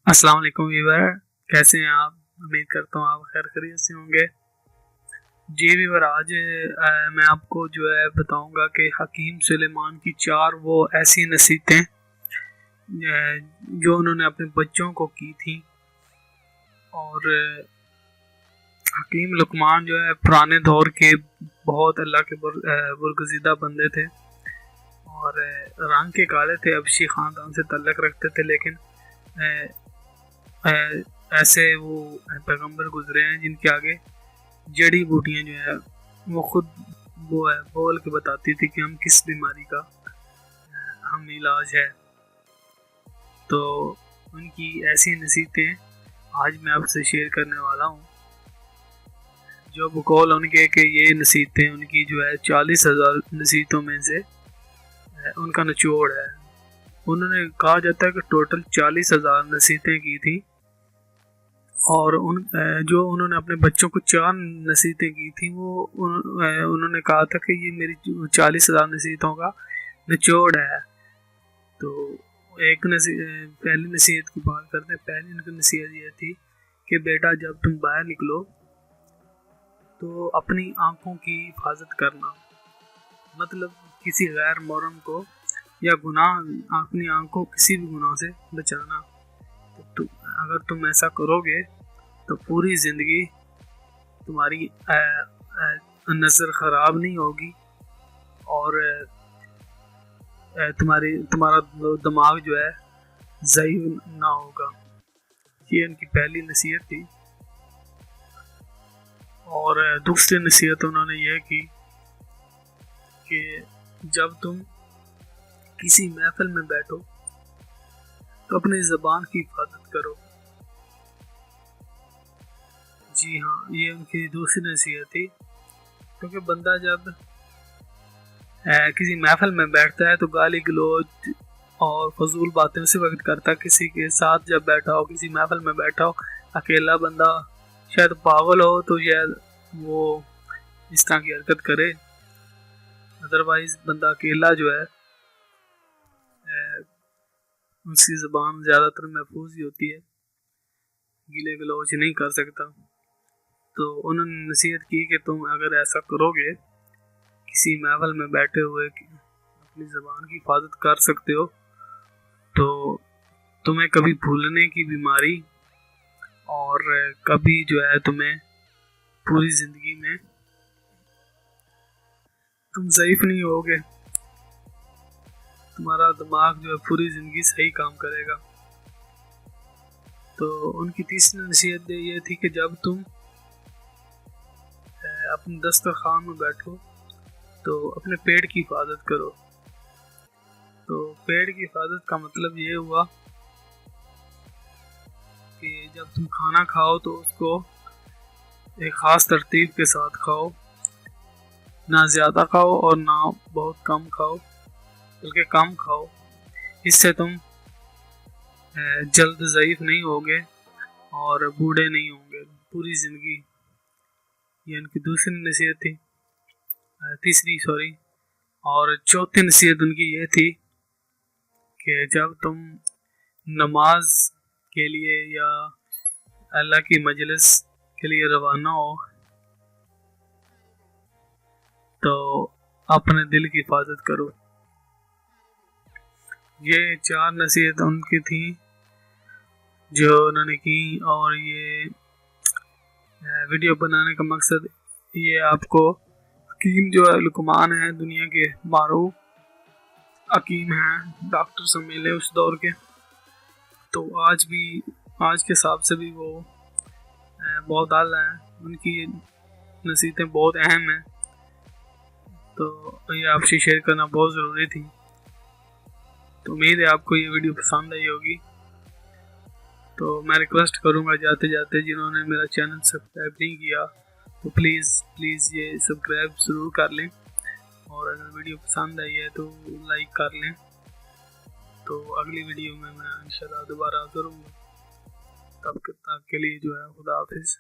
अस्सलाम वालेकुम वीवर, कैसे हैं आप। उम्मीद करता हूँ आप खैर खैरियत से होंगे। जी वीवर, आज मैं आपको जो है बताऊंगा कि हकीम सुलेमान की चार वो ऐसी नसीहतें जो उन्होंने अपने बच्चों को की थी। और हकीम लुकमान जो है पुराने दौर के बहुत अल्लाह के बुरगज़ीदा बंदे थे और रंग के काले थे, अबशी ख़ानदान से तल्लक रखते थे। लेकिन ऐसे वो पैगंबर गुजरे हैं जिनके आगे जड़ी बूटियां जो है वो खुद वो है बोल के बताती थी कि हम किस बीमारी का हम इलाज है। तो उनकी ऐसी नसीहतें आज मैं आपसे शेयर करने वाला हूँ, जो बकौल उनके कि ये नसीहतें उनकी जो है 40,000 नसीहतों में से उनका निचोड़ है। उन्होंने कहा जाता है कि टोटल 40,000 नसीहतें की थी और जो उन्होंने अपने बच्चों को 4 नसीहतें की थी वो उन्होंने कहा था कि ये मेरी 40,000 नसीहतों का निचोड़ है। तो पहली नसीहत की बात करते हैं। पहली उनकी नसीहत ये थी कि बेटा जब तुम बाहर निकलो तो अपनी आंखों की हिफाजत करना, मतलब किसी गैर मुहर्रम को या गुनाह अपनी आंखों किसी भी गुनाह से बचाना। तो अगर तुम ऐसा करोगे तो पूरी ज़िंदगी तुम्हारी नज़र ख़राब नहीं होगी और तुम्हारा दिमाग जो है ज़ईफ़ ना होगा। ये उनकी पहली नसीहत थी। और दूसरी नसीहत उन्होंने यह की कि जब तुम किसी महफिल में बैठो तो अपनी ज़बान की हिफाजत करो। जी हाँ, ये उनकी दूसरी नसीहत थी, क्योंकि बंदा जब किसी महफिल में बैठता है तो गाली गलौज और फजूल बातें उसी वक्त करता है। किसी के साथ जब बैठा हो, किसी महफिल में बैठा हो, अकेला बंदा शायद पागल हो तो शायद वो इस तरह की हरकत करे। अदरवाइज बंदा अकेला जो है उसकी ज़बान ज़्यादातर महफूज ही होती है, गिले गलौज नहीं कर सकता। तो उन्होंने नसीहत की कि तुम अगर ऐसा करोगे, किसी महफिल में बैठे हुए अपनी ज़बान की हिफाजत कर सकते हो, तो तुम्हें कभी भूलने की बीमारी और कभी जो है तुम्हें पूरी ज़िंदगी में तुम ज़ईफ़ नहीं होगे। तुम्हारा दिमाग जो है पूरी ज़िंदगी सही काम करेगा। तो उनकी तीसरी नसीहत ये थी कि जब तुम अपने दस्तरखान में बैठो तो अपने पेट की हिफाजत करो। तो पेट की हिफाजत का मतलब ये हुआ कि जब तुम खाना खाओ तो उसको एक ख़ास तरतीब के साथ खाओ, ना ज़्यादा खाओ और ना बहुत कम खाओ, बल्कि कम खाओ। इससे तुम जल्द ज़ईफ़ नहीं होगे और बूढ़े नहीं होंगे पूरी ज़िंदगी। ये उनकी दूसरी नसीहत थी, तीसरी सॉरी। और चौथी नसीहत उनकी ये थी कि जब तुम नमाज के लिए या अल्लाह की मजलिस के लिए रवाना हो तो अपने दिल की हिफाजत करो। ये 4 नसीहत उनकी थी जो उन्होंने की। और ये वीडियो बनाने का मकसद ये आपको हकीम जो है लुकमान है, दुनिया के मारूफ हकीम हैं, डॉक्टर से मिले उस दौर के। तो आज के हिसाब से भी वो बहुत आला हैं, उनकी नसीहतें बहुत अहम हैं। तो ये आपसे शेयर करना बहुत ज़रूरी थी। तो उम्मीद है आपको ये वीडियो पसंद आई होगी। तो मैं रिक्वेस्ट करूँगा जाते जाते जिन्होंने मेरा चैनल सब्सक्राइब नहीं किया तो प्लीज़ ये सब्सक्राइब ज़रूर कर लें, और अगर वीडियो पसंद आई है तो लाइक कर लें। तो अगली वीडियो में मैं इंशाल्लाह दोबारा हाज़िर हूँ। तब तक के लिए जो है खुदा हाफिज़।